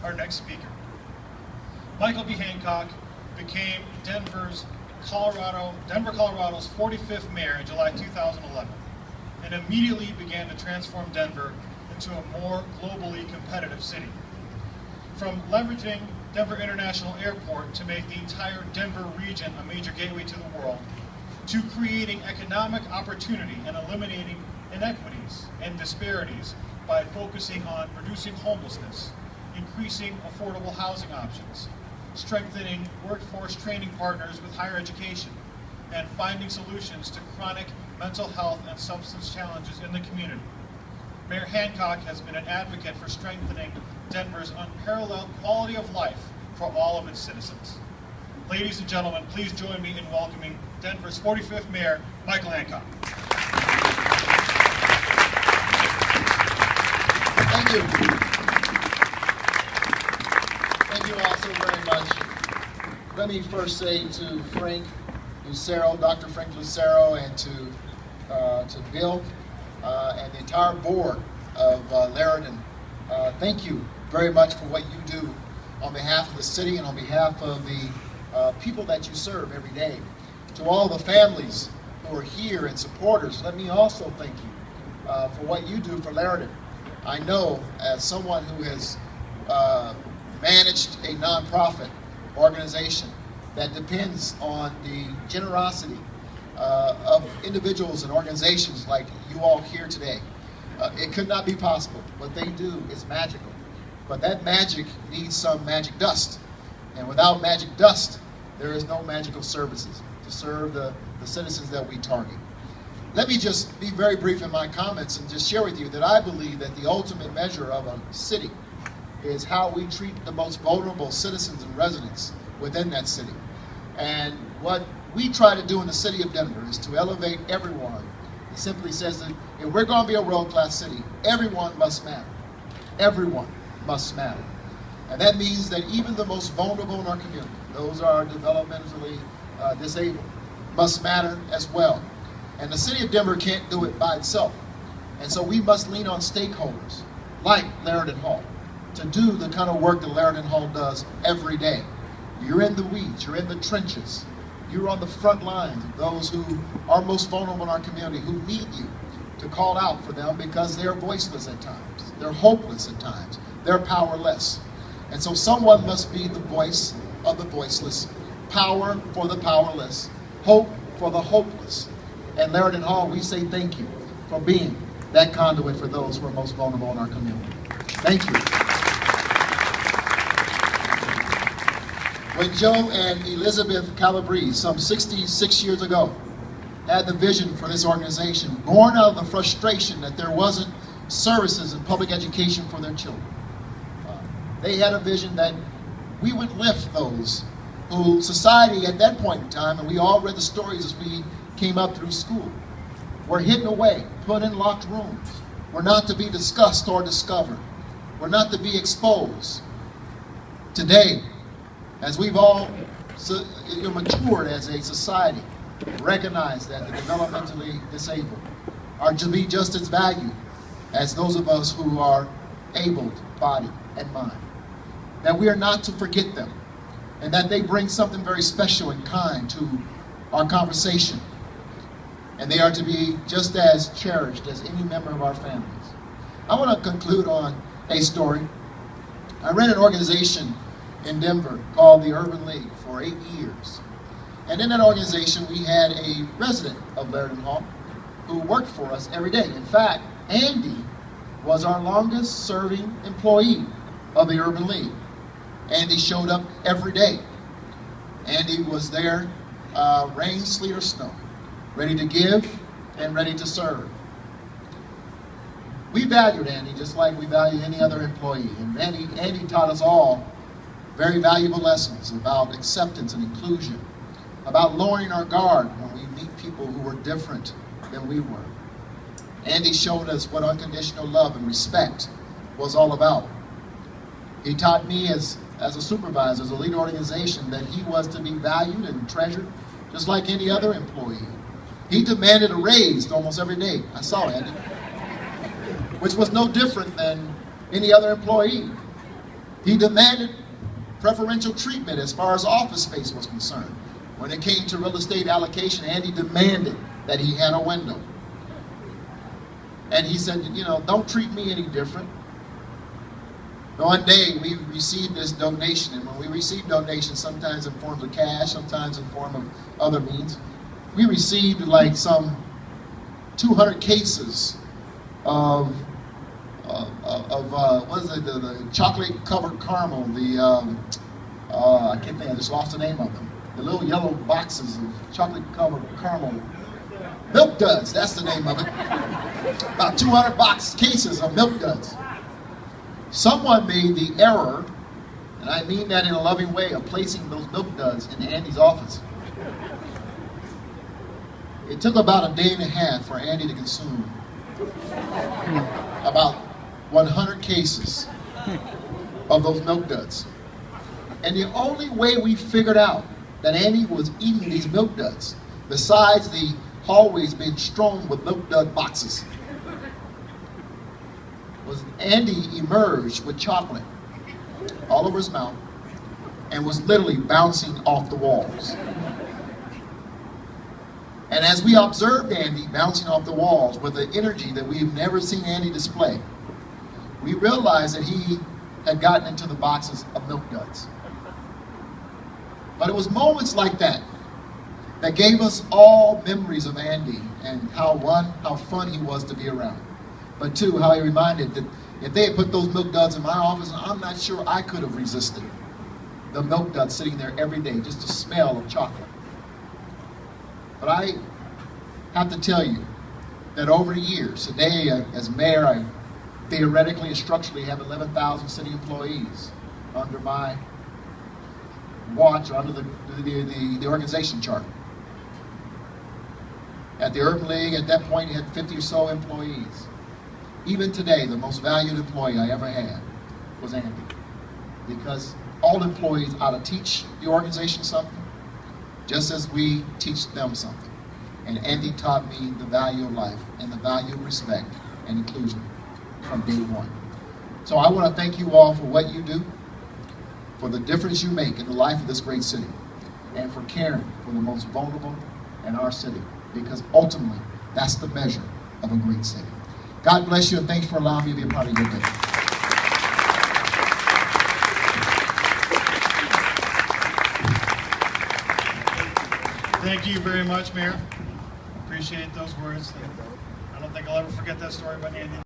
our next speaker. Michael B. Hancock became Denver, Colorado's 45th mayor in July 2011, and immediately began to transform Denver into a more globally competitive city. From leveraging Denver International Airport to make the entire Denver region a major gateway to the world, to creating economic opportunity and eliminating inequities and disparities by focusing on reducing homelessness, increasing affordable housing options, strengthening workforce training partners with higher education, and finding solutions to chronic mental health and substance challenges in the community. Mayor Hancock has been an advocate for strengthening Denver's unparalleled quality of life for all of its citizens. Ladies and gentlemen, please join me in welcoming Denver's 45th Mayor, Michael Hancock. Thank you. Thank you all so very much. Let me first say to Frank Lucero, Dr. Frank Lucero, and to Bill and the entire board of Laradon, thank you very much for what you do on behalf of the city and on behalf of the people that you serve every day. To all the families who are here and supporters, let me also thank you for what you do for Laradon. I know, as someone who has managed a nonprofit organization that depends on the generosity of individuals and organizations like you all here today, it could not be possible. What they do is magical. But that magic needs some magic dust. And without magic dust, there is no magical services to serve the citizens that we target. Let me just be very brief in my comments and just share with you that I believe that the ultimate measure of a city is how we treat the most vulnerable citizens and residents within that city. And what we try to do in the city of Denver is to elevate everyone. It simply says that if we're going to be a world-class city, everyone must matter. Everyone must matter. And that means that even the most vulnerable in our community, those are developmentally disabled, must matter as well. And the city of Denver can't do it by itself. And so we must lean on stakeholders like Laradon Hall to do the kind of work that Laradon Hall does every day. You're in the weeds, you're in the trenches, you're on the front lines of those who are most vulnerable in our community, who need you to call out for them because they're voiceless at times, they're hopeless at times, they're powerless. And so someone must be the voice of the voiceless, power for the powerless, hope for the hopeless. At Laradon Hall, we say thank you for being that conduit for those who are most vulnerable in our community. Thank you. When Joe and Elizabeth Calabrese, some 66 years ago, had the vision for this organization, born out of the frustration that there wasn't services and public education for their children, they had a vision that we would lift those who society at that point in time, and we all read the stories as we came up through school, were hidden away, put in locked rooms, were not to be discussed or discovered, were not to be exposed. Today, as we've all matured as a society, recognize that the developmentally disabled are to be just as valued as those of us who are able-bodied and mind. That we are not to forget them, and that they bring something very special and kind to our conversation. And they are to be just as cherished as any member of our families. I want to conclude on a story. I ran an organization in Denver called the Urban League for 8 years. And in that organization, we had a resident of Laradon Hall who worked for us every day. In fact, Andy was our longest serving employee of the Urban League. Andy showed up every day. Andy was there, rain, sleet, or snow, ready to give and ready to serve. We valued Andy just like we value any other employee. And Andy taught us all very valuable lessons about acceptance and inclusion, about lowering our guard when we meet people who were different than we were. Andy showed us what unconditional love and respect was all about. He taught me as a supervisor, as a lead organization, that he was to be valued and treasured just like any other employee. He demanded a raise almost every day. I saw Andy, which was no different than any other employee. He demanded preferential treatment as far as office space was concerned. When it came to real estate allocation, Andy demanded that he had a window. And he said, you know, don't treat me any different. One day we received this donation, and when we receive donations, sometimes in forms of cash, sometimes in form of other means, we received like some 200 cases of what is it, the chocolate covered caramel, I can't think, I just lost the name of them. The little yellow boxes of chocolate covered caramel. Milk duds, that's the name of it. About 200 cases of milk duds. Someone made the error, and I mean that in a loving way, of placing those milk duds in Andy's office. It took about a day and a half for Andy to consume about 100 cases of those milk duds. And the only way we figured out that Andy was eating these milk duds, besides the hallways being strewn with milk dud boxes, was Andy emerged with chocolate all over his mouth and was literally bouncing off the walls. And as we observed Andy bouncing off the walls with the energy that we've never seen Andy display, we realized that he had gotten into the boxes of milk duds. But it was moments like that that gave us all memories of Andy and how fun he was to be around. But two, how he reminded that if they had put those milk duds in my office, I'm not sure I could have resisted the milk duds sitting there every day, just the smell of chocolate. But I have to tell you that over the years, today as mayor, I theoretically and structurally have 11,000 city employees under my watch, or under the organization chart. At the Urban League, at that point, it had 50 or so employees. Even today, the most valued employee I ever had was Andy. Because all employees ought to teach the organization something, just as we teach them something. And Andy taught me the value of life and the value of respect and inclusion from day one. So I want to thank you all for what you do, for the difference you make in the life of this great city, and for caring for the most vulnerable in our city, because ultimately, that's the measure of a great city. God bless you, and thanks for allowing me to be a part of your day. Thank you very much, Mayor. Appreciate those words. I don't think I'll ever forget that story about Andy.